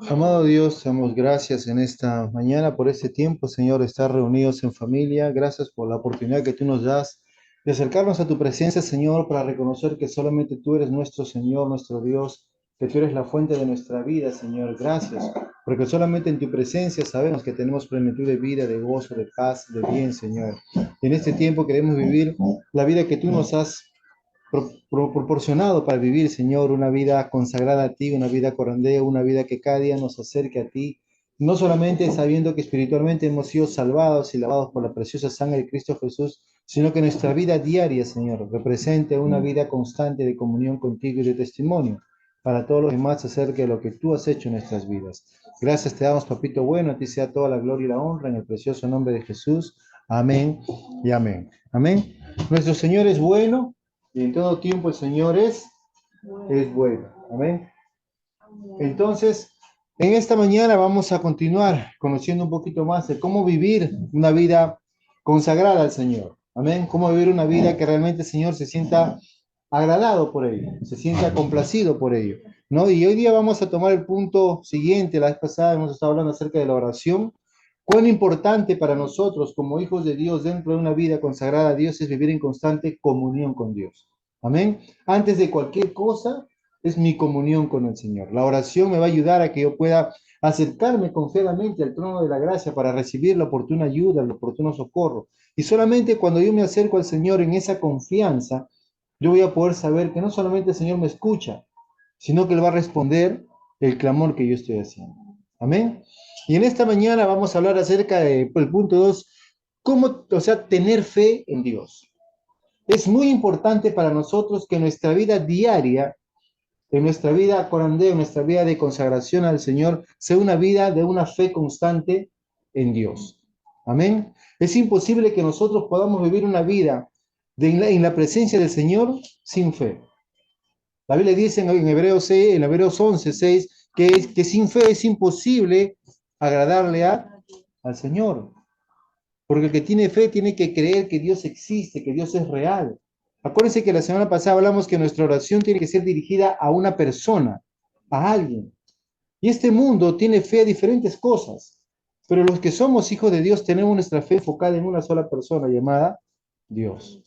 Amado Dios, damos gracias en esta mañana por este tiempo, Señor, estar reunidos en familia. Gracias por la oportunidad que tú nos das de acercarnos a tu presencia, Señor, para reconocer que solamente tú eres nuestro Señor, nuestro Dios, que tú eres la fuente de nuestra vida, Señor. Gracias, porque solamente en tu presencia sabemos que tenemos plenitud de vida, de gozo, de paz, de bien, Señor. Y en este tiempo queremos vivir la vida que tú nos has proporcionado para vivir, Señor, una vida consagrada a ti, una vida corandea, una vida que cada día nos acerque a ti, no solamente sabiendo que espiritualmente hemos sido salvados y lavados por la preciosa sangre de Cristo Jesús, sino que nuestra vida diaria, Señor, represente una vida constante de comunión contigo y de testimonio para todos los demás acerca de lo que tú has hecho en nuestras vidas. Gracias te damos, papito bueno, a ti sea toda la gloria y la honra en el precioso nombre de Jesús. Amén y amén. Amén. Nuestro Señor es bueno y en todo tiempo el Señor es bueno. Amén. Entonces, en esta mañana vamos a continuar conociendo un poquito más de cómo vivir una vida consagrada al Señor. Amén. Cómo vivir una vida que realmente el Señor se sienta agradado por ello, se sienta complacido por ello. ¿No? Y hoy día vamos a tomar el punto siguiente. La vez pasada hemos estado hablando acerca de la oración. Cuán importante para nosotros como hijos de Dios dentro de una vida consagrada a Dios es vivir en constante comunión con Dios. Amén. Antes de cualquier cosa, es mi comunión con el Señor. La oración me va a ayudar a que yo pueda acercarme confiadamente al trono de la gracia para recibir la oportuna ayuda, el oportuno socorro. Y solamente cuando yo me acerco al Señor en esa confianza, yo voy a poder saber que no solamente el Señor me escucha, sino que Él va a responder el clamor que yo estoy haciendo. Amén. Y en esta mañana vamos a hablar acerca del punto 2, cómo, o sea, tener fe en Dios. Es muy importante para nosotros que nuestra vida diaria, en nuestra vida corandeo, en nuestra vida de consagración al Señor, sea una vida de una fe constante en Dios. Amén. Es imposible que nosotros podamos vivir una vida en la presencia del Señor sin fe. La Biblia dice en Hebreos 6, en Hebreos 11, 6, que sin fe es imposible agradarle al Señor. Porque el que tiene fe tiene que creer que Dios existe, que Dios es real. Acuérdense que la semana pasada hablamos que nuestra oración tiene que ser dirigida a una persona, a alguien. Y este mundo tiene fe a diferentes cosas. Pero los que somos hijos de Dios tenemos nuestra fe enfocada en una sola persona llamada Dios.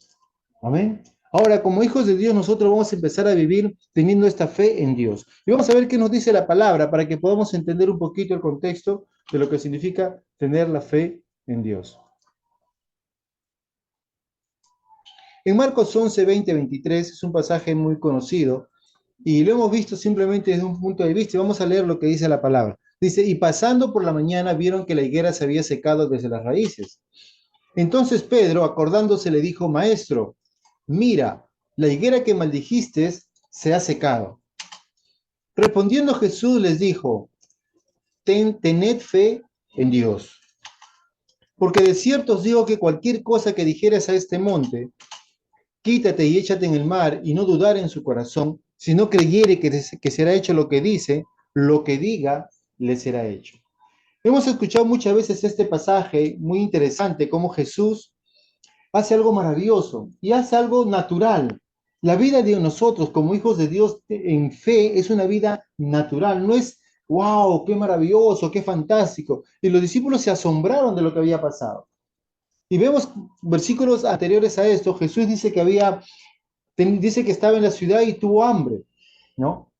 Amén. Ahora, como hijos de Dios, nosotros vamos a empezar a vivir teniendo esta fe en Dios. Y vamos a ver qué nos dice la palabra para que podamos entender un poquito el contexto de lo que significa tener la fe en Dios. En Marcos 11, 20, 23 es un pasaje muy conocido y lo hemos visto simplemente desde un punto de vista y vamos a leer lo que dice la palabra. Dice, y pasando por la mañana vieron que la higuera se había secado desde las raíces. Entonces Pedro, acordándose, le dijo, Maestro, mira, la higuera que maldijiste se ha secado. Respondiendo Jesús les dijo, tened fe en Dios. Porque de cierto os digo que cualquier cosa que dijeras a este monte, quítate y échate en el mar, y no dudar en su corazón, si no creyere que será hecho lo que dice, lo que diga, le será hecho. Hemos escuchado muchas veces este pasaje muy interesante, como Jesús hace algo maravilloso y hace algo natural. La vida de nosotros como hijos de Dios en fe es una vida natural, no es, wow, qué maravilloso, qué fantástico. Y los discípulos se asombraron de lo que había pasado. Y vemos versículos anteriores a esto, Jesús dice que dice que estaba en la ciudad y tuvo hambre, ¿no?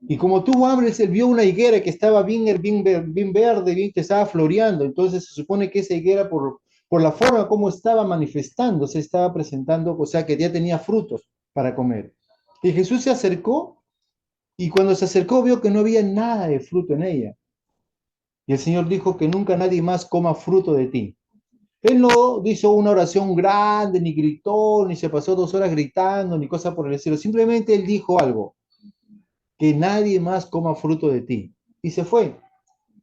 Y como tuvo hambre, él vio una higuera que estaba bien verde, bien que estaba floreando. Entonces se supone que esa higuera, por la forma como estaba manifestando, se estaba presentando, o sea que ya tenía frutos para comer. Y Jesús se acercó y cuando se acercó vio que no había nada de fruto en ella. Y el Señor dijo que nunca nadie más coma fruto de ti. Él no hizo una oración grande, ni gritó, ni se pasó 2 horas gritando, ni cosa por el estilo. Simplemente él dijo algo, que nadie más coma fruto de ti. Y se fue.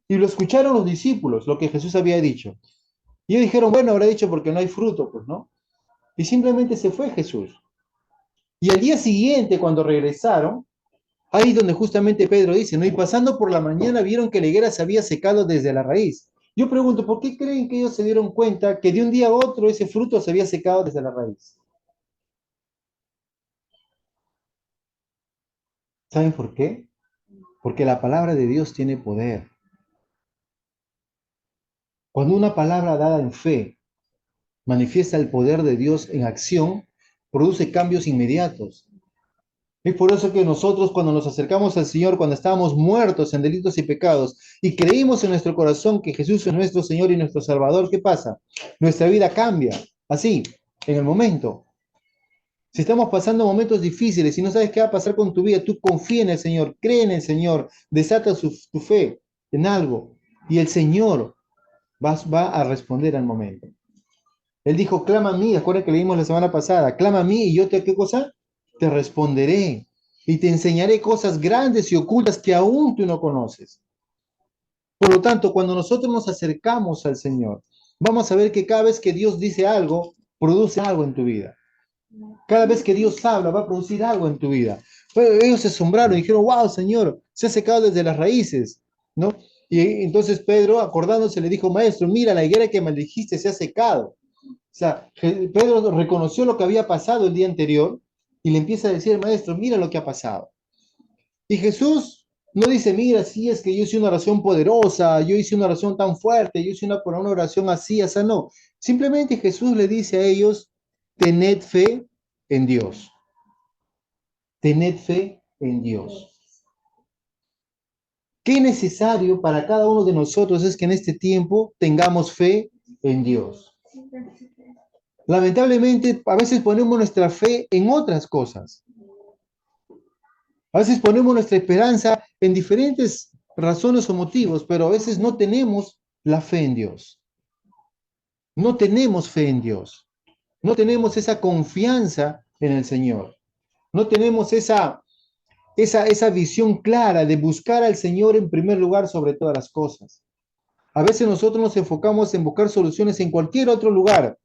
Y lo escucharon los discípulos, lo que Jesús había dicho. Y ellos dijeron, bueno, habrá dicho porque no hay fruto, pues, ¿no? Y simplemente se fue Jesús. Y al día siguiente, cuando regresaron, ahí es donde justamente Pedro dice, ¿no? Y pasando por la mañana vieron que la higuera se había secado desde la raíz. Yo pregunto, ¿por qué creen que ellos se dieron cuenta que de un día a otro ese fruto se había secado desde la raíz? ¿Saben por qué? porque la palabra de Dios tiene poder. Cuando una palabra dada en fe manifiesta el poder de Dios en acción, produce cambios inmediatos. Es por eso que nosotros cuando nos acercamos al Señor, cuando estábamos muertos en delitos y pecados y creímos en nuestro corazón que Jesús es nuestro Señor y nuestro Salvador, ¿qué pasa? Nuestra vida cambia, así, en el momento. Si estamos pasando momentos difíciles y no sabes qué va a pasar con tu vida, tú confía en el Señor, cree en el Señor, desata tu fe en algo y el Señor va a responder al momento. Él dijo, clama a mí, acuerda que leímos la semana pasada, clama a mí y yo te, ¿qué cosa? Te responderé y te enseñaré cosas grandes y ocultas que aún tú no conoces. Por lo tanto, cuando nosotros nos acercamos al Señor, vamos a ver que cada vez que Dios dice algo, produce algo en tu vida. Cada vez que Dios habla, va a producir algo en tu vida. Pero ellos se asombraron y dijeron, wow, Señor, se ha secado desde las raíces, ¿no? Y entonces Pedro, acordándose, le dijo, maestro, mira, la higuera que maldijiste se ha secado. O sea, Pedro reconoció lo que había pasado el día anterior y le empieza a decir, maestro, mira lo que ha pasado. Y Jesús no dice, mira, sí, es que yo hice una oración poderosa, yo hice una oración tan fuerte, yo hice una oración así, así, no. Simplemente Jesús le dice a ellos, tened fe en Dios. Tened fe en Dios. Qué necesario para cada uno de nosotros es que en este tiempo tengamos fe en Dios. Lamentablemente, a veces ponemos nuestra fe en otras cosas. A veces ponemos nuestra esperanza en diferentes razones o motivos, pero a veces no tenemos la fe en Dios. No tenemos fe en Dios. No tenemos esa confianza en el Señor. No tenemos esa visión clara de buscar al Señor en primer lugar sobre todas las cosas. A veces nosotros nos enfocamos en buscar soluciones en cualquier otro lugar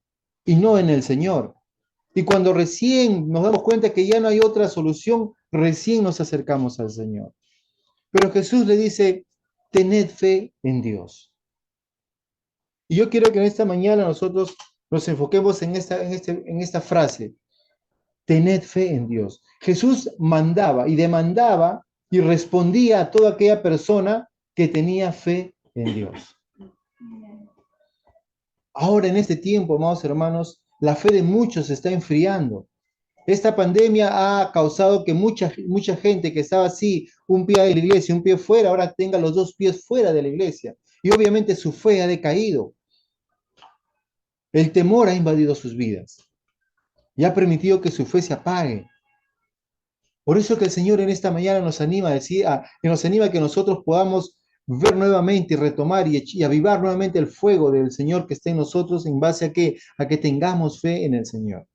y no en el Señor. Y cuando recién nos damos cuenta que ya no hay otra solución, recién nos acercamos al Señor. Pero Jesús le dice, tened fe en Dios. Y yo quiero que en esta mañana nosotros nos enfoquemos en esta frase, tened fe en Dios. Jesús mandaba y demandaba y respondía a toda aquella persona que tenía fe en Dios. Ahora en este tiempo, amados hermanos, la fe de muchos se está enfriando. Esta pandemia ha causado que mucha gente que estaba así, un pie en la iglesia, un pie fuera, ahora tenga los dos pies fuera de la iglesia. Y obviamente su fe ha decaído. El temor ha invadido sus vidas y ha permitido que su fe se apague. Por eso que el Señor en esta mañana nos anima a decir, nos anima a que nosotros podamos ver nuevamente y retomar y avivar nuevamente el fuego del Señor que está en nosotros en base a que tengamos fe en el Señor.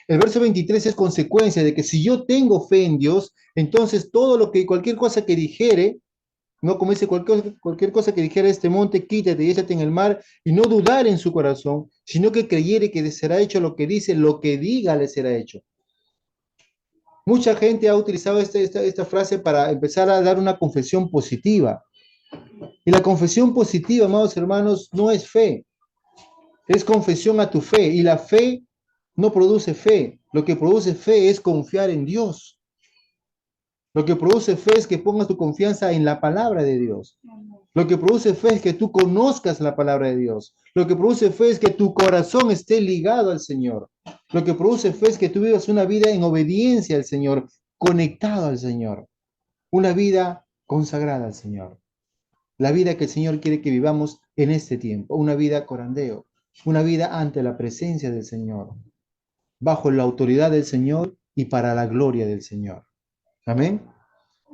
El verso 23 es consecuencia de que si yo tengo fe en Dios, entonces cualquier cosa que dijere, no como dice cualquier cosa que dijera este monte, quítate y échate en el mar, y no dudar en su corazón, sino que creyere que le será hecho lo que dice, lo que diga le será hecho. Mucha gente ha utilizado esta frase para empezar a dar una confesión positiva. Y la confesión positiva, amados hermanos, no es fe, es confesión a tu fe. Y la fe no produce fe. Lo que produce fe es confiar en Dios. Lo que produce fe es que pongas tu confianza en la palabra de Dios. Lo que produce fe es que tú conozcas la palabra de Dios. Lo que produce fe es que tu corazón esté ligado al Señor. Lo que produce fe es que tú vivas una vida en obediencia al Señor, conectado al Señor. Una vida consagrada al Señor. La vida que el Señor quiere que vivamos en este tiempo. Una vida corandeo. Una vida ante la presencia del Señor. Bajo la autoridad del Señor y para la gloria del Señor. Amén.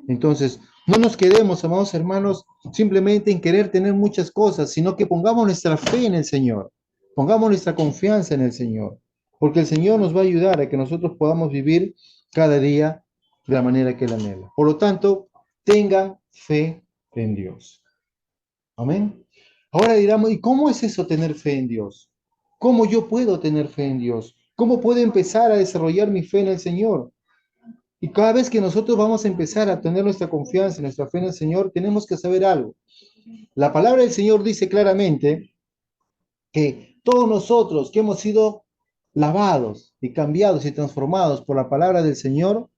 Entonces, no nos quedemos, amados hermanos, simplemente en querer tener muchas cosas, sino que pongamos nuestra fe en el Señor, pongamos nuestra confianza en el Señor, porque el Señor nos va a ayudar a que nosotros podamos vivir cada día de la manera que Él anhela. Por lo tanto, tengan fe en Dios. Amén. Ahora dirán, ¿y cómo es eso tener fe en Dios? ¿Cómo yo puedo tener fe en Dios? ¿Cómo puedo empezar a desarrollar mi fe en el Señor? Y cada vez que nosotros vamos a empezar a tener nuestra confianza, nuestra fe en el Señor, tenemos que saber algo. La palabra del Señor dice claramente que todos nosotros que hemos sido lavados y cambiados y transformados por la palabra del Señor,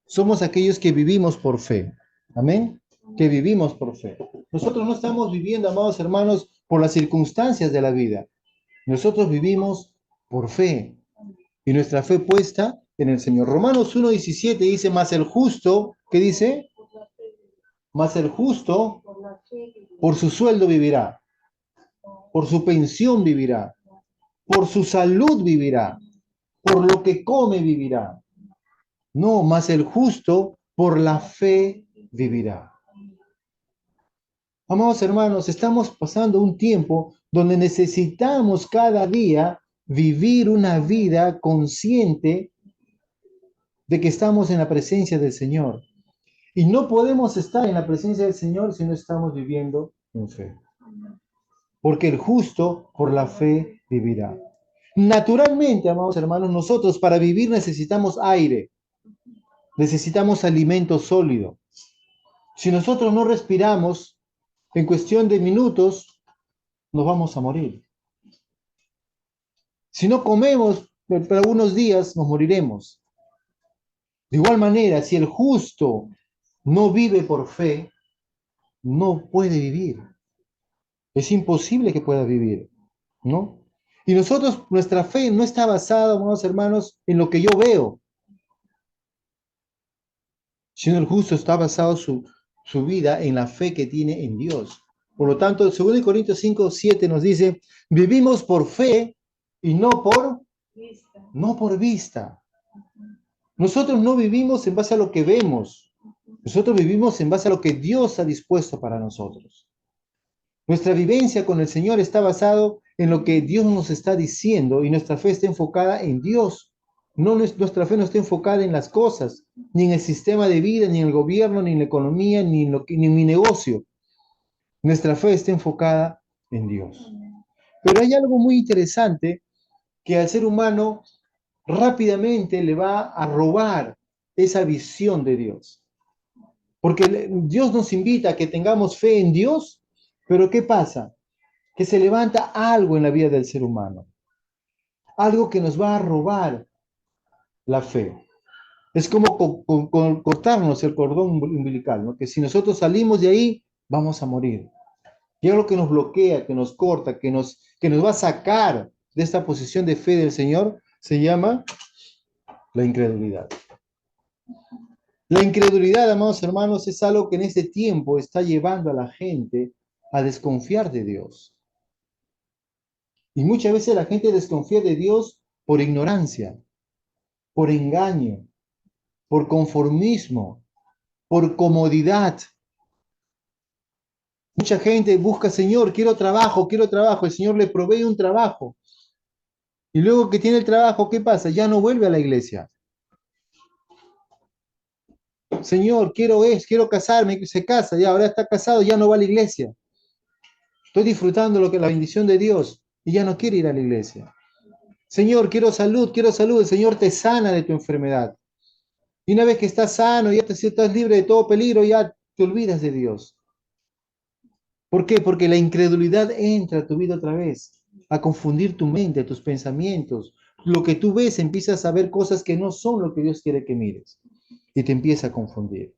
somos aquellos que vivimos por fe. Amén. que vivimos por fe. Nosotros no estamos viviendo, amados hermanos, por las circunstancias de la vida. Nosotros vivimos por fe y nuestra fe puesta en el Señor. Romanos 1:17 dice, más el justo, ¿qué dice? Más el justo por su sueldo vivirá, por su pensión vivirá, por su salud vivirá, por lo que come vivirá. No, más el justo por la fe vivirá. Amados hermanos, estamos pasando un tiempo donde necesitamos cada día vivir una vida consciente de que estamos en la presencia del Señor. Y no podemos estar en la presencia del Señor si no estamos viviendo en fe. Porque el justo por la fe vivirá. Naturalmente, amados hermanos, nosotros para vivir necesitamos aire, necesitamos alimento sólido. Si nosotros no respiramos, en cuestión de minutos nos vamos a morir. Si no comemos por algunos días, nos moriremos. De igual manera, si el justo no vive por fe, no puede vivir. Es imposible que pueda vivir, ¿no? Y nosotros, nuestra fe no está basada, amados hermanos, en lo que yo veo, sino el justo está basado su vida en la fe que tiene en Dios. Por lo tanto, 2 Corintios 5:7 nos dice, vivimos por fe y no por vista. Nosotros no vivimos en base a lo que vemos, nosotros vivimos en base a lo que Dios ha dispuesto para nosotros. Nuestra vivencia con el Señor está basado en lo que Dios nos está diciendo y nuestra fe está enfocada en Dios. No, nuestra fe no está enfocada en las cosas, ni en el sistema de vida, ni en el gobierno, ni en la economía, ni en mi negocio. Nuestra fe está enfocada en Dios. Pero hay algo muy interesante que al ser humano rápidamente le va a robar esa visión de Dios. Porque Dios nos invita a que tengamos fe en Dios, pero ¿qué pasa? Que se levanta algo en la vida del ser humano, algo que nos va a robar la fe. Es como cortarnos el cordón umbilical, ¿no? Que si nosotros salimos de ahí, vamos a morir. Y algo que nos bloquea, que nos corta, que nos va a sacar de esta posición de fe del Señor, se llama la incredulidad. La incredulidad, amados hermanos, es algo que en este tiempo está llevando a la gente a desconfiar de Dios. Y muchas veces la gente desconfía de Dios por ignorancia, por engaño, por conformismo, por comodidad. Mucha gente busca, Señor, quiero trabajo, quiero trabajo. El Señor le provee un trabajo. Y luego que tiene el trabajo, ¿qué pasa? Ya no vuelve a la iglesia. Señor, quiero casarme, se casa, ya ahora está casado, ya no va a la iglesia. Estoy disfrutando la bendición de Dios y ya no quiere ir a la iglesia. Señor, quiero salud, el Señor te sana de tu enfermedad. Y una vez que estás sano, ya estás libre de todo peligro, ya te olvidas de Dios. ¿Por qué? Porque la incredulidad entra a tu vida otra vez, a confundir tu mente, tus pensamientos. Lo que tú ves, empiezas a ver cosas que no son lo que Dios quiere que mires y te empieza a confundir.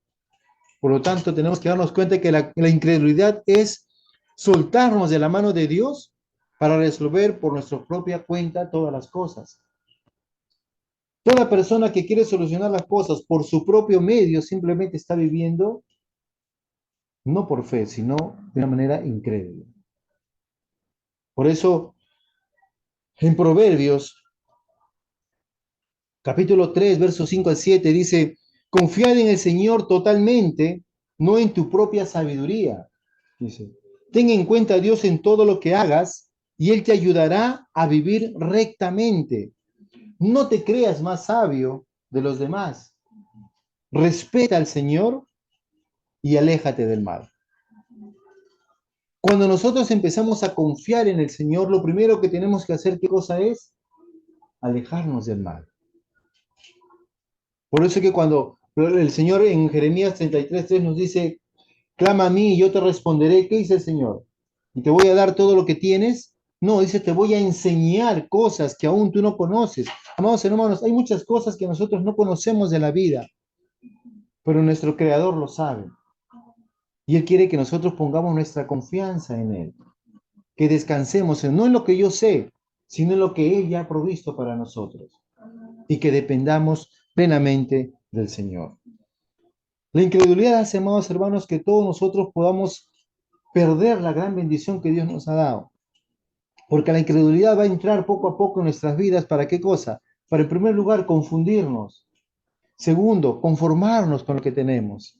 Por lo tanto, tenemos que darnos cuenta que la incredulidad es soltarnos de la mano de Dios para resolver por nuestra propia cuenta todas las cosas. Toda persona que quiere solucionar las cosas por su propio medio simplemente está viviendo no por fe, sino de una manera incrédula. Por eso, en Proverbios, capítulo 3, versos 5 al 7, dice, confiad en el Señor totalmente, no en tu propia sabiduría. Dice, ten en cuenta a Dios en todo lo que hagas y Él te ayudará a vivir rectamente. No te creas más sabio de los demás. Respeta al Señor y aléjate del mal. Cuando nosotros empezamos a confiar en el Señor, lo primero que tenemos que hacer, ¿qué cosa es? Alejarnos del mal. Por eso es que cuando el Señor en Jeremías 33:3 nos dice, clama a mí y yo te responderé, ¿qué dice el Señor? ¿Y te voy a dar todo lo que tienes? No, dice, te voy a enseñar cosas que aún tú no conoces. Amados hermanos, hay muchas cosas que nosotros no conocemos de la vida, pero nuestro Creador lo sabe. Y Él quiere que nosotros pongamos nuestra confianza en Él, que descansemos no en lo que yo sé, sino en lo que Él ya ha provisto para nosotros y que dependamos plenamente del Señor. La incredulidad hace, amados hermanos, que todos nosotros podamos perder la gran bendición que Dios nos ha dado. Porque la incredulidad va a entrar poco a poco en nuestras vidas. ¿Para qué cosa? Para, en primer lugar, confundirnos. Segundo, conformarnos con lo que tenemos.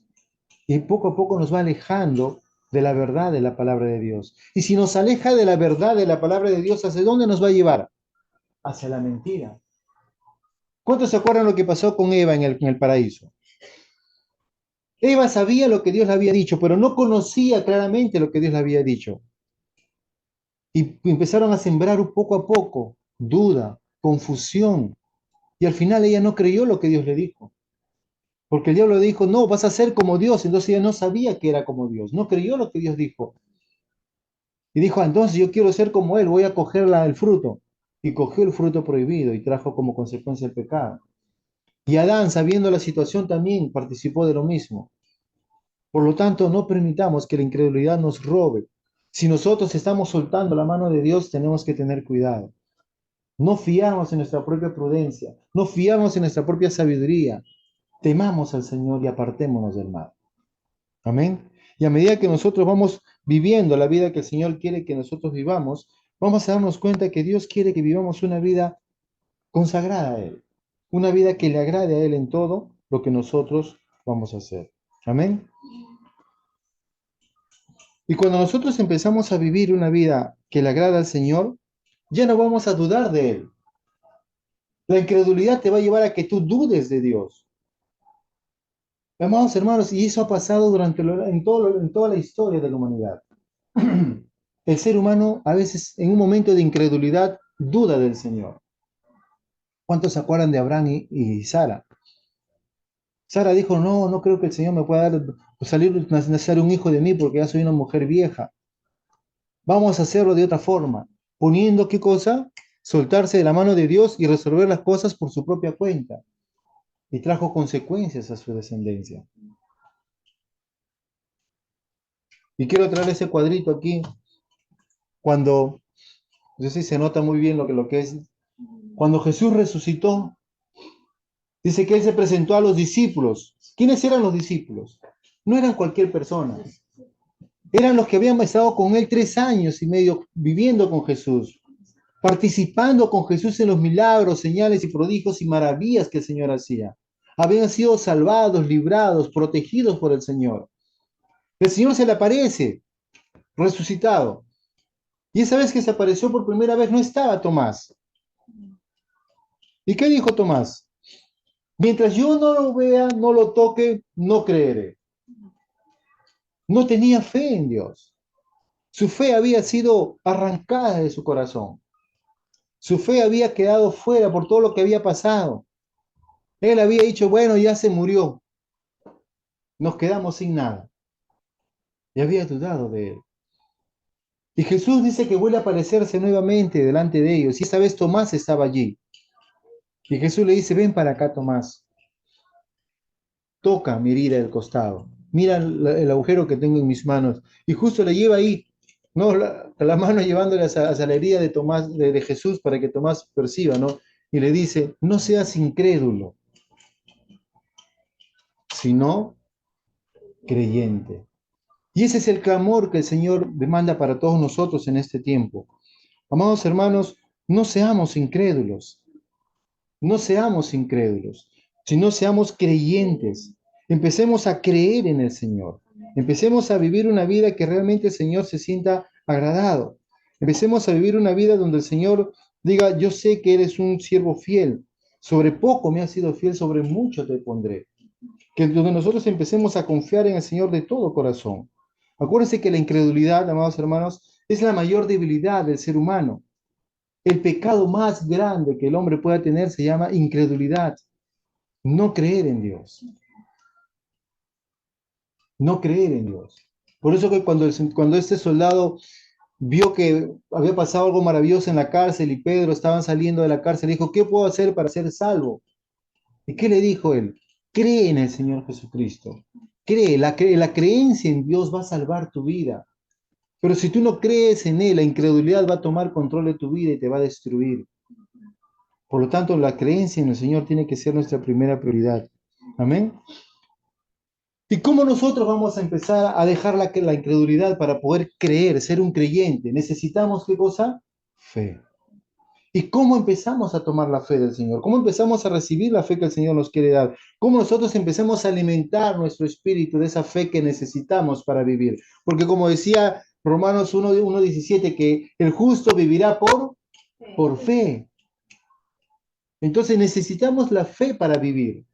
Y poco a poco nos va alejando de la verdad de la palabra de Dios. Y si nos aleja de la verdad de la palabra de Dios, ¿hacia dónde nos va a llevar? Hacia la mentira. ¿Cuántos se acuerdan lo que pasó con Eva en el paraíso? Eva sabía lo que Dios le había dicho, pero no conocía claramente lo que Dios le había dicho. Y empezaron a sembrar un poco a poco duda, confusión. Y al final ella no creyó lo que Dios le dijo. Porque el diablo le dijo, no, vas a ser como Dios. Entonces ella no sabía que era como Dios. No creyó lo que Dios dijo. Y dijo, entonces yo quiero ser como Él, voy a coger el fruto. Y cogió el fruto prohibido y trajo como consecuencia el pecado. Y Adán, sabiendo la situación, también participó de lo mismo. Por lo tanto, no permitamos que la incredulidad nos robe. Si nosotros estamos soltando la mano de Dios, tenemos que tener cuidado. No fiamos en nuestra propia prudencia, no fiamos en nuestra propia sabiduría. Temamos al Señor y apartémonos del mal. Amén. Y a medida que nosotros vamos viviendo la vida que el Señor quiere que nosotros vivamos, vamos a darnos cuenta que Dios quiere que vivamos una vida consagrada a Él, una vida que le agrade a Él en todo lo que nosotros vamos a hacer. Amén. Y cuando nosotros empezamos a vivir una vida que le agrada al Señor, ya no vamos a dudar de Él. La incredulidad te va a llevar a que tú dudes de Dios. Amados hermanos, y eso ha pasado en toda la historia de la humanidad. El ser humano a veces en un momento de incredulidad duda del Señor. ¿Cuántos se acuerdan de Abraham y Sara? Sara dijo, no, no creo que el Señor me pueda dar, nacer un hijo de mí porque ya soy una mujer vieja. Vamos a hacerlo de otra forma, poniendo qué cosa, soltarse de la mano de Dios y resolver las cosas por su propia cuenta. Y trajo consecuencias a su descendencia. Y quiero traer ese cuadrito aquí, cuando, no sé si se nota muy bien lo que es, cuando Jesús resucitó, dice que Él se presentó a los discípulos. ¿Quiénes eran los discípulos? No eran cualquier persona, eran los que habían estado con Él 3 años y medio viviendo con Jesús, participando con Jesús en los milagros, señales y prodigios y maravillas que el Señor hacía. Habían sido salvados, librados, protegidos por el Señor. El Señor se le aparece, resucitado. Y esa vez que se apareció por primera vez no estaba Tomás. ¿Y qué dijo Tomás? Mientras yo no lo vea, no lo toque, no creeré. No tenía fe en Dios. Su fe había sido arrancada de su corazón. Su fe había quedado fuera por todo lo que había pasado. Él había dicho, bueno, ya se murió. Nos quedamos sin nada. Y había dudado de él. Y Jesús dice que vuelve a aparecerse nuevamente delante de ellos. Y esta vez Tomás estaba allí. Y Jesús le dice, ven para acá, Tomás. Toca mi herida del costado. Mira el agujero que tengo en mis manos. Y justo le lleva ahí, no, la mano llevándole hacia la herida de Tomás, de Jesús, para que Tomás perciba, ¿no? Y le dice, no seas incrédulo, sino creyente. Y ese es el clamor que el Señor demanda para todos nosotros en este tiempo. Amados hermanos, no seamos incrédulos, no seamos incrédulos, sino seamos creyentes. Empecemos a creer en el Señor. Empecemos a vivir una vida que realmente el Señor se sienta agradado. Empecemos a vivir una vida donde el Señor diga, yo sé que eres un siervo fiel. Sobre poco me has sido fiel, sobre mucho te pondré. Que donde nosotros empecemos a confiar en el Señor de todo corazón. Acuérdense que la incredulidad, amados hermanos, es la mayor debilidad del ser humano. El pecado más grande que el hombre pueda tener se llama incredulidad. No creer en Dios. No creer en Dios. Por eso que cuando este soldado vio que había pasado algo maravilloso en la cárcel y Pedro estaban saliendo de la cárcel, dijo, ¿qué puedo hacer para ser salvo? ¿Y qué le dijo él? Cree en el Señor Jesucristo Cree, la creencia en Dios va a salvar tu vida. Pero si tú no crees en Él, la incredulidad va a tomar control de tu vida y te va a destruir. Por lo tanto, la creencia en el Señor tiene que ser nuestra primera prioridad. Amén. ¿Y cómo nosotros vamos a empezar a dejar la incredulidad para poder creer, ser un creyente? Necesitamos, ¿qué cosa? Fe. ¿Y cómo empezamos a tomar la fe del Señor? ¿Cómo empezamos a recibir la fe que el Señor nos quiere dar? ¿Cómo nosotros empezamos a alimentar nuestro espíritu de esa fe que necesitamos para vivir? Porque como decía Romanos 1:17, que el justo vivirá por fe. Entonces necesitamos la fe para vivir.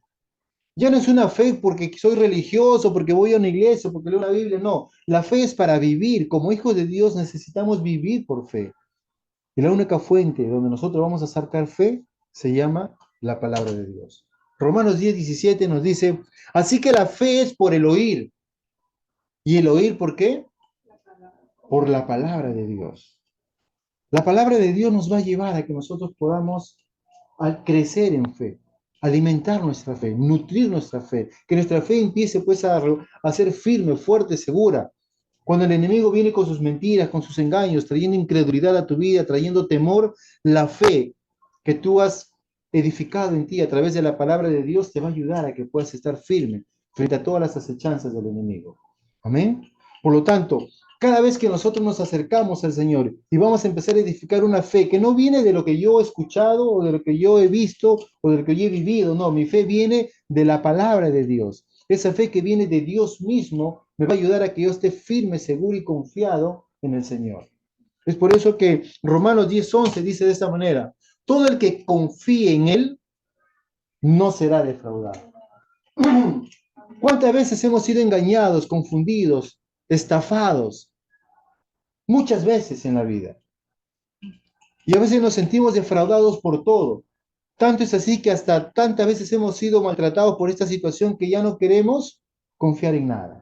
Ya no es una fe porque soy religioso, porque voy a una iglesia, porque leo la Biblia, no. La fe es para vivir. Como hijos de Dios necesitamos vivir por fe. Y la única fuente donde nosotros vamos a sacar fe se llama la palabra de Dios. Romanos 10:17 nos dice, así que la fe es por el oír. ¿Y el oír por qué? Por la palabra de Dios. La palabra de Dios nos va a llevar a que nosotros podamos crecer en fe, alimentar nuestra fe, nutrir nuestra fe, que nuestra fe empiece pues a ser firme, fuerte, segura. Cuando el enemigo viene con sus mentiras, con sus engaños, trayendo incredulidad a tu vida, trayendo temor, la fe que tú has edificado en ti a través de la palabra de Dios te va a ayudar a que puedas estar firme frente a todas las acechanzas del enemigo. Amén. Por lo tanto, cada vez que nosotros nos acercamos al Señor y vamos a empezar a edificar una fe que no viene de lo que yo he escuchado o de lo que yo he visto o de lo que yo he vivido, no, mi fe viene de la palabra de Dios. Esa fe que viene de Dios mismo me va a ayudar a que yo esté firme, seguro y confiado en el Señor. Es por eso que Romanos 10:11 dice de esta manera, todo el que confíe en Él no será defraudado. ¿Cuántas veces hemos sido engañados, confundidos, estafados? Muchas veces en la vida. Y a veces nos sentimos defraudados por todo. Tanto es así que hasta tantas veces hemos sido maltratados por esta situación que ya no queremos confiar en nada.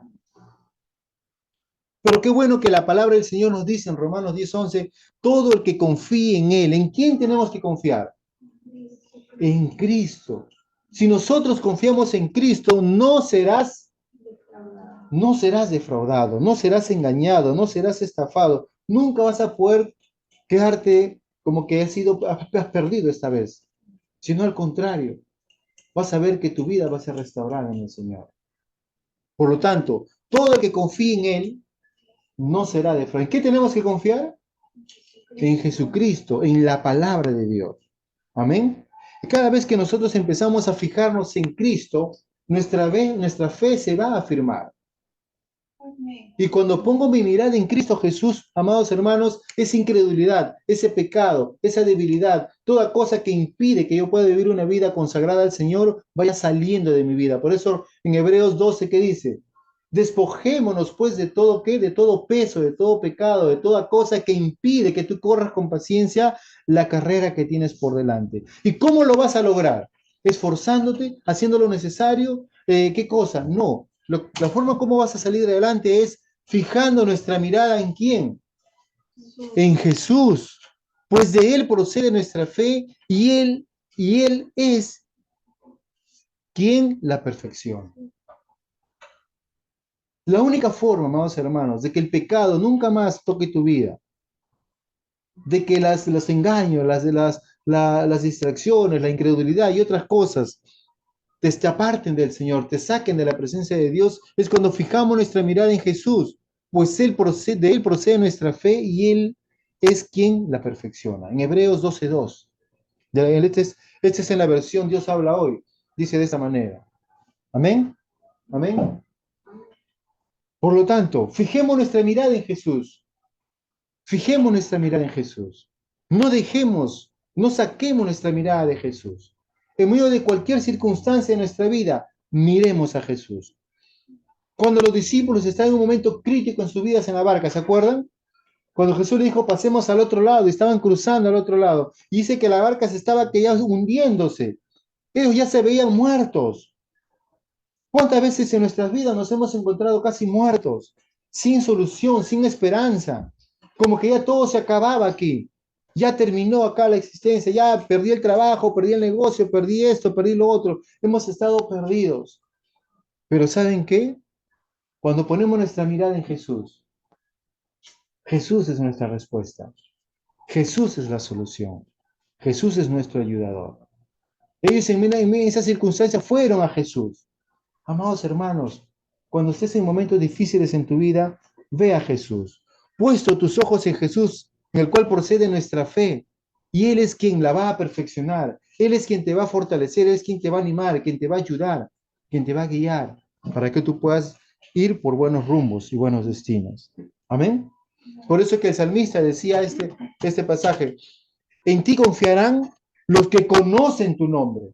Pero qué bueno que la palabra del Señor nos dice en Romanos 10:11, todo el que confíe en Él, ¿en quién tenemos que confiar? En Cristo. Si nosotros confiamos en Cristo, no serás defraudado, no serás engañado, no serás estafado. Nunca vas a poder quedarte como que has perdido esta vez, sino al contrario, vas a ver que tu vida va a ser restaurada en el Señor. Por lo tanto, todo el que confíe en Él no será defraudado. ¿En qué tenemos que confiar? En Jesucristo, en la palabra de Dios. Amén. Y cada vez que nosotros empezamos a fijarnos en Cristo, nuestra fe se va a afirmar. Y cuando pongo mi mirada en Cristo Jesús, amados hermanos, esa incredulidad, ese pecado, esa debilidad, toda cosa que impide que yo pueda vivir una vida consagrada al Señor, vaya saliendo de mi vida. Por eso en Hebreos 12, ¿qué dice? Despojémonos pues de todo qué, de todo peso, de todo pecado, de toda cosa que impide que tú corras con paciencia la carrera que tienes por delante. ¿Y cómo lo vas a lograr? Esforzándote, haciendo lo necesario. ¿Qué cosa? No. La forma como vas a salir adelante es fijando nuestra mirada en quién, en Jesús, pues de Él procede nuestra fe y Él es quien la perfección. La única forma, amados hermanos, de que el pecado nunca más toque tu vida, de que los engaños, las distracciones, la incredulidad y otras cosas te aparten del Señor, te saquen de la presencia de Dios, es cuando fijamos nuestra mirada en Jesús, pues de Él procede nuestra fe y Él es quien la perfecciona. En Hebreos 12:2, este es en la versión Dios habla hoy, dice de esa manera. Amén. Amén. Por lo tanto, fijemos nuestra mirada en Jesús. Fijemos nuestra mirada en Jesús. No saquemos nuestra mirada de Jesús. En medio de cualquier circunstancia de nuestra vida, miremos a Jesús. Cuando los discípulos estaban en un momento crítico en sus vidas en la barca, ¿se acuerdan? Cuando Jesús le dijo, pasemos al otro lado, y estaban cruzando al otro lado. Y dice que la barca se estaba ya hundiéndose. Ellos ya se veían muertos. ¿Cuántas veces en nuestras vidas nos hemos encontrado casi muertos, sin solución, sin esperanza? Como que ya todo se acababa aquí. Ya terminó acá la existencia, ya perdí el trabajo, perdí el negocio, perdí esto, perdí lo otro. Hemos estado perdidos. Pero ¿saben qué? Cuando ponemos nuestra mirada en Jesús, Jesús es nuestra respuesta. Jesús es la solución. Jesús es nuestro ayudador. Ellos en esa circunstancia fueron a Jesús. Amados hermanos, cuando estés en momentos difíciles en tu vida, ve a Jesús. Puesto tus ojos en Jesús, en el cual procede nuestra fe, y Él es quien la va a perfeccionar. Él es quien te va a fortalecer, Él es quien te va a animar, quien te va a ayudar, quien te va a guiar, para que tú puedas ir por buenos rumbos y buenos destinos. Amén. Por eso que el salmista decía este pasaje, en ti confiarán los que conocen tu nombre.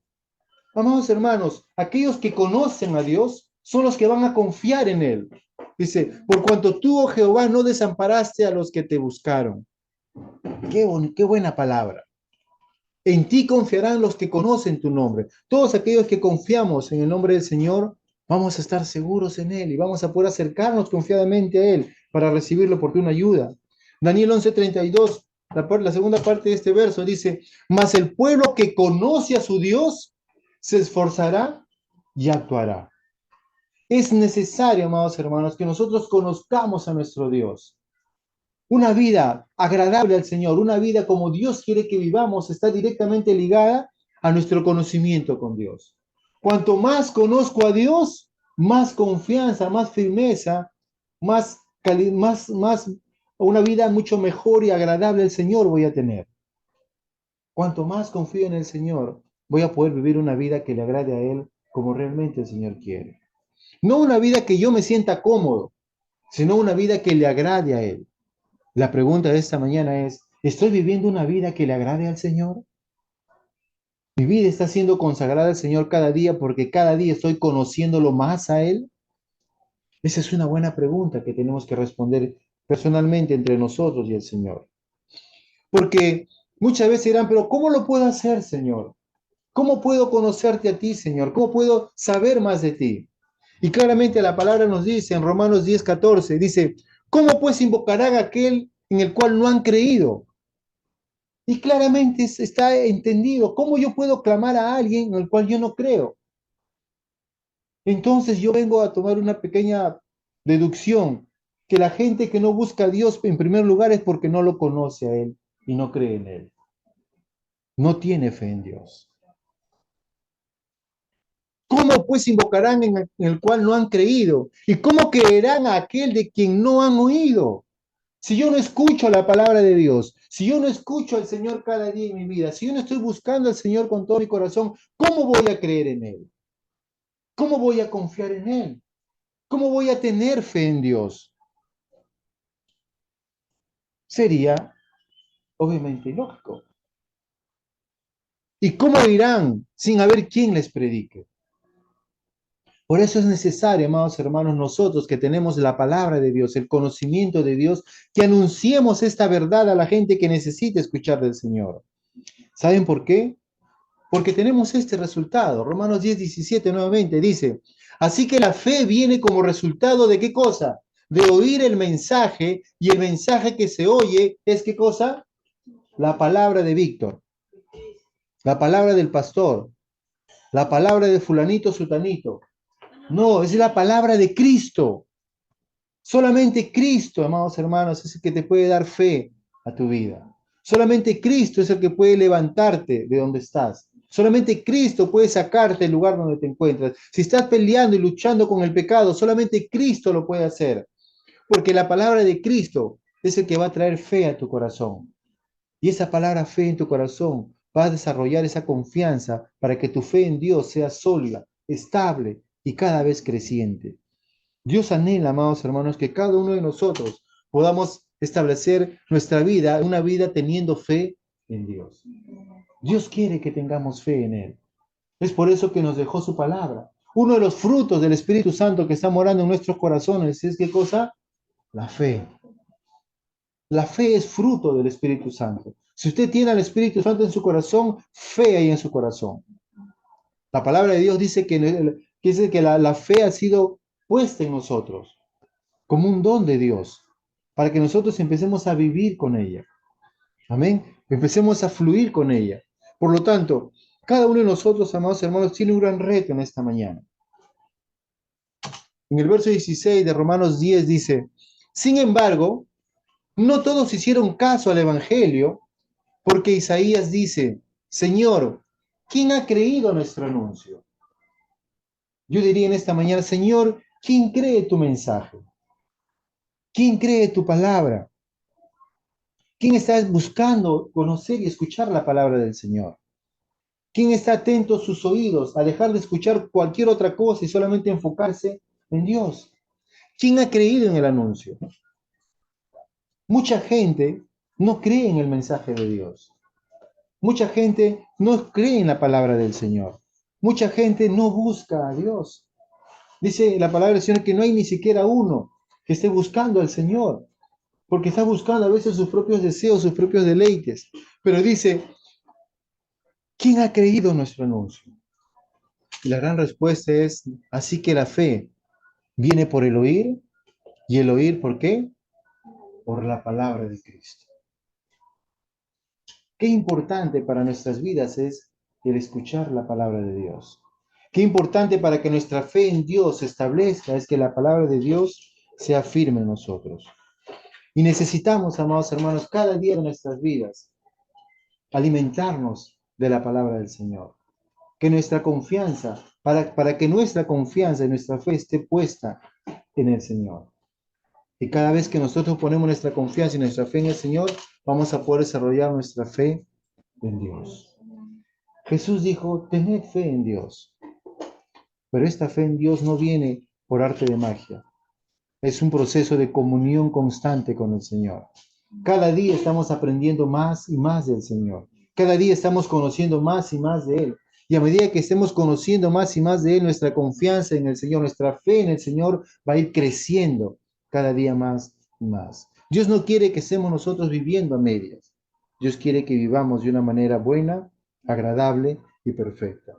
Amados hermanos, aquellos que conocen a Dios son los que van a confiar en Él. Dice, por cuanto tú, oh Jehová, no desamparaste a los que te buscaron. Qué buena palabra. En ti confiarán los que conocen tu nombre. Todos aquellos que confiamos en el nombre del Señor, vamos a estar seguros en Él y vamos a poder acercarnos confiadamente a Él para recibir la oportuna ayuda. Daniel 11:32, la segunda parte de este verso dice, mas el pueblo que conoce a su Dios se esforzará y actuará. Es necesario, amados hermanos, que nosotros conozcamos a nuestro Dios. Una vida agradable al Señor, una vida como Dios quiere que vivamos, está directamente ligada a nuestro conocimiento con Dios. Cuanto más conozco a Dios, más confianza, más firmeza, una vida mucho mejor y agradable al Señor voy a tener. Cuanto más confío en el Señor, voy a poder vivir una vida que le agrade a Él como realmente el Señor quiere. No una vida que yo me sienta cómodo, sino una vida que le agrade a Él. La pregunta de esta mañana es, ¿estoy viviendo una vida que le agrade al Señor? ¿Mi vida está siendo consagrada al Señor cada día porque cada día estoy conociéndolo más a Él? Esa es una buena pregunta que tenemos que responder personalmente entre nosotros y el Señor. Porque muchas veces dirán, pero ¿cómo lo puedo hacer, Señor? ¿Cómo puedo conocerte a ti, Señor? ¿Cómo puedo saber más de ti? Y claramente la palabra nos dice en Romanos 10:14, dice, ¿cómo pues invocarán a aquel en el cual no han creído? Y claramente está entendido, ¿cómo yo puedo clamar a alguien en el cual yo no creo? Entonces yo vengo a tomar una pequeña deducción, que la gente que no busca a Dios en primer lugar es porque no lo conoce a Él y no cree en Él. No tiene fe en Dios. ¿Cómo pues invocarán en el cual no han creído? ¿Y cómo creerán a aquel de quien no han oído? Si yo no escucho la palabra de Dios, si yo no escucho al Señor cada día en mi vida, si yo no estoy buscando al Señor con todo mi corazón, ¿cómo voy a creer en Él? ¿Cómo voy a confiar en Él? ¿Cómo voy a tener fe en Dios? Sería obviamente ilógico. ¿Y cómo irán sin haber quien les predique? Por eso es necesario, amados hermanos, nosotros que tenemos la palabra de Dios, el conocimiento de Dios, que anunciemos esta verdad a la gente que necesita escuchar del Señor. ¿Saben por qué? Porque tenemos este resultado. Romanos 10:17 nuevamente dice, así que la fe viene como resultado de ¿qué cosa? De oír el mensaje, y el mensaje que se oye es ¿qué cosa? La palabra de Víctor, la palabra del pastor, la palabra de fulanito sutanito. No, es la palabra de Cristo. Solamente Cristo, amados hermanos, es el que te puede dar fe a tu vida. Solamente Cristo es el que puede levantarte de donde estás. Solamente Cristo puede sacarte del lugar donde te encuentras. Si estás peleando y luchando con el pecado, solamente Cristo lo puede hacer. Porque la palabra de Cristo es el que va a traer fe a tu corazón. Y esa palabra fe en tu corazón va a desarrollar esa confianza para que tu fe en Dios sea sólida, estable y cada vez creciente. Dios anhela, amados hermanos, que cada uno de nosotros podamos establecer nuestra vida, una vida teniendo fe en Dios. Dios quiere que tengamos fe en Él. Es por eso que nos dejó su palabra. Uno de los frutos del Espíritu Santo que está morando en nuestros corazones es ¿qué cosa? La fe. La fe es fruto del Espíritu Santo. Si usted tiene al Espíritu Santo en su corazón, fe hay en su corazón. La palabra de Dios dice que la fe ha sido puesta en nosotros como un don de Dios, para que nosotros empecemos a vivir con ella. Amén. Empecemos a fluir con ella. Por lo tanto, cada uno de nosotros, amados hermanos, tiene un gran reto en esta mañana. En el verso 16 de Romanos 10 dice, sin embargo, no todos hicieron caso al Evangelio, porque Isaías dice, Señor, ¿quién ha creído nuestro anuncio? Yo diría en esta mañana, Señor, ¿quién cree tu mensaje? ¿Quién cree tu palabra? ¿Quién está buscando conocer y escuchar la palabra del Señor? ¿Quién está atento a sus oídos a dejar de escuchar cualquier otra cosa y solamente enfocarse en Dios? ¿Quién ha creído en el anuncio? Mucha gente no cree en el mensaje de Dios. Mucha gente no cree en la palabra del Señor. Mucha gente no busca a Dios. Dice la palabra del Señor que no hay ni siquiera uno que esté buscando al Señor, porque está buscando a veces sus propios deseos, sus propios deleites. Pero dice, ¿quién ha creído nuestro anuncio? Y la gran respuesta es, así que la fe viene por el oír, y el oír, ¿por qué? Por la palabra de Cristo. Qué importante para nuestras vidas es el escuchar la palabra de Dios. Qué importante para que nuestra fe en Dios se establezca es que la palabra de Dios sea firme en nosotros. Y necesitamos, amados hermanos, cada día de nuestras vidas alimentarnos de la palabra del Señor. Que nuestra confianza, para que nuestra confianza y nuestra fe esté puesta en el Señor. Y cada vez que nosotros ponemos nuestra confianza y nuestra fe en el Señor, vamos a poder desarrollar nuestra fe en Dios. Jesús dijo, tened fe en Dios, pero esta fe en Dios no viene por arte de magia. Es un proceso de comunión constante con el Señor. Cada día estamos aprendiendo más y más del Señor. Cada día estamos conociendo más y más de Él. Y a medida que estemos conociendo más y más de Él, nuestra confianza en el Señor, nuestra fe en el Señor va a ir creciendo cada día más y más. Dios no quiere que estemos nosotros viviendo a medias. Dios quiere que vivamos de una manera buena, agradable y perfecta.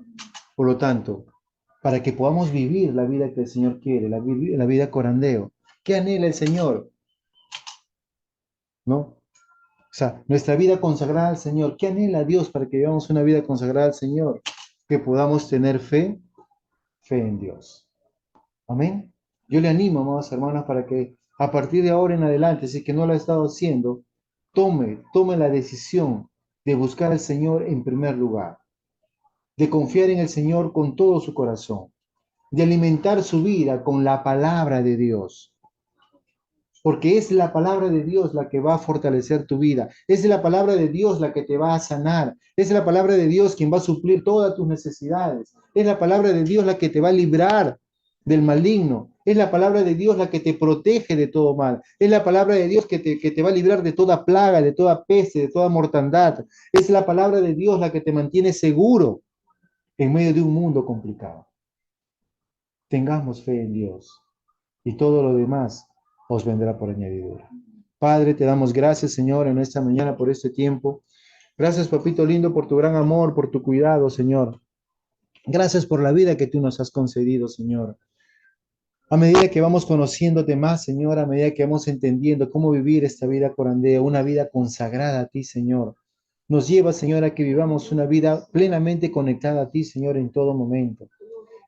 Por lo tanto, para que podamos vivir la vida que el Señor quiere, la vida corandeo, ¿qué anhela el Señor? ¿No? O sea, nuestra vida consagrada al Señor. ¿Qué anhela Dios para que vivamos una vida consagrada al Señor? Que podamos tener fe, fe en Dios. Amén. Yo le animo, amados hermanos, para que a partir de ahora en adelante, si es que no lo ha estado haciendo, tome la decisión de buscar al Señor en primer lugar, de confiar en el Señor con todo su corazón, de alimentar su vida con la palabra de Dios. Porque es la palabra de Dios la que va a fortalecer tu vida. Es la palabra de Dios la que te va a sanar. Es la palabra de Dios quien va a suplir todas tus necesidades. Es la palabra de Dios la que te va a librar del maligno. Es la palabra de Dios la que te protege de todo mal. Es la palabra de Dios que te va a librar de toda plaga, de toda peste, de toda mortandad. Es la palabra de Dios la que te mantiene seguro en medio de un mundo complicado. Tengamos fe en Dios y todo lo demás os vendrá por añadidura. Padre, te damos gracias, Señor, en esta mañana por este tiempo. Gracias, papito lindo, por tu gran amor, por tu cuidado, Señor. Gracias por la vida que tú nos has concedido, Señor. A medida que vamos conociéndote más, Señor, a medida que vamos entendiendo cómo vivir esta vida corandea, una vida consagrada a ti, Señor, nos lleva, Señor, a que vivamos una vida plenamente conectada a ti, Señor, en todo momento.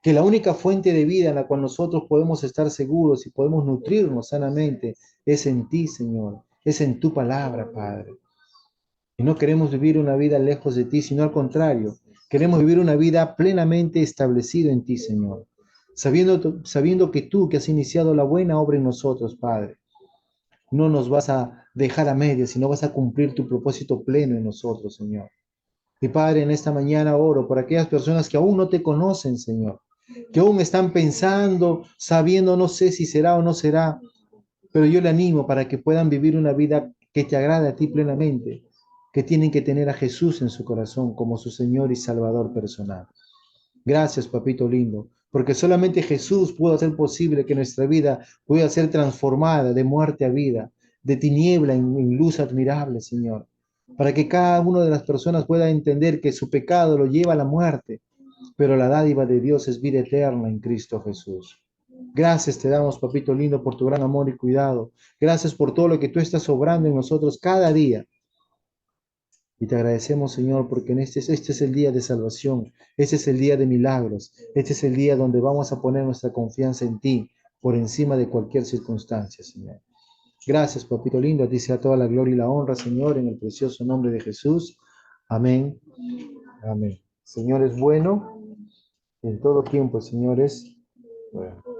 Que la única fuente de vida en la cual nosotros podemos estar seguros y podemos nutrirnos sanamente es en ti, Señor, es en tu palabra, Padre. Y no queremos vivir una vida lejos de ti, sino al contrario, queremos vivir una vida plenamente establecida en ti, Señor, sabiendo que tú, que has iniciado la buena obra en nosotros, Padre, no nos vas a dejar a medias, sino vas a cumplir tu propósito pleno en nosotros, Señor. Y Padre, en esta mañana oro por aquellas personas que aún no te conocen, Señor, que aún están pensando, sabiendo, no sé si será o no será, pero yo le animo para que puedan vivir una vida que te agrade a ti plenamente, que tienen que tener a Jesús en su corazón como su Señor y Salvador personal. Gracias, papito lindo, porque solamente Jesús pudo hacer posible que nuestra vida pueda ser transformada de muerte a vida, de tiniebla en luz admirable, Señor, para que cada una de las personas pueda entender que su pecado lo lleva a la muerte, pero la dádiva de Dios es vida eterna en Cristo Jesús. Gracias te damos, papito lindo, por tu gran amor y cuidado. Gracias por todo lo que tú estás obrando en nosotros cada día. Y te agradecemos, Señor, porque este es el día de salvación, este es el día de milagros, este es el día donde vamos a poner nuestra confianza en ti, por encima de cualquier circunstancia, Señor. Gracias, papito lindo, a ti sea toda la gloria y la honra, Señor, en el precioso nombre de Jesús. Amén. Amén. Señor es bueno en todo tiempo, señores. Bueno.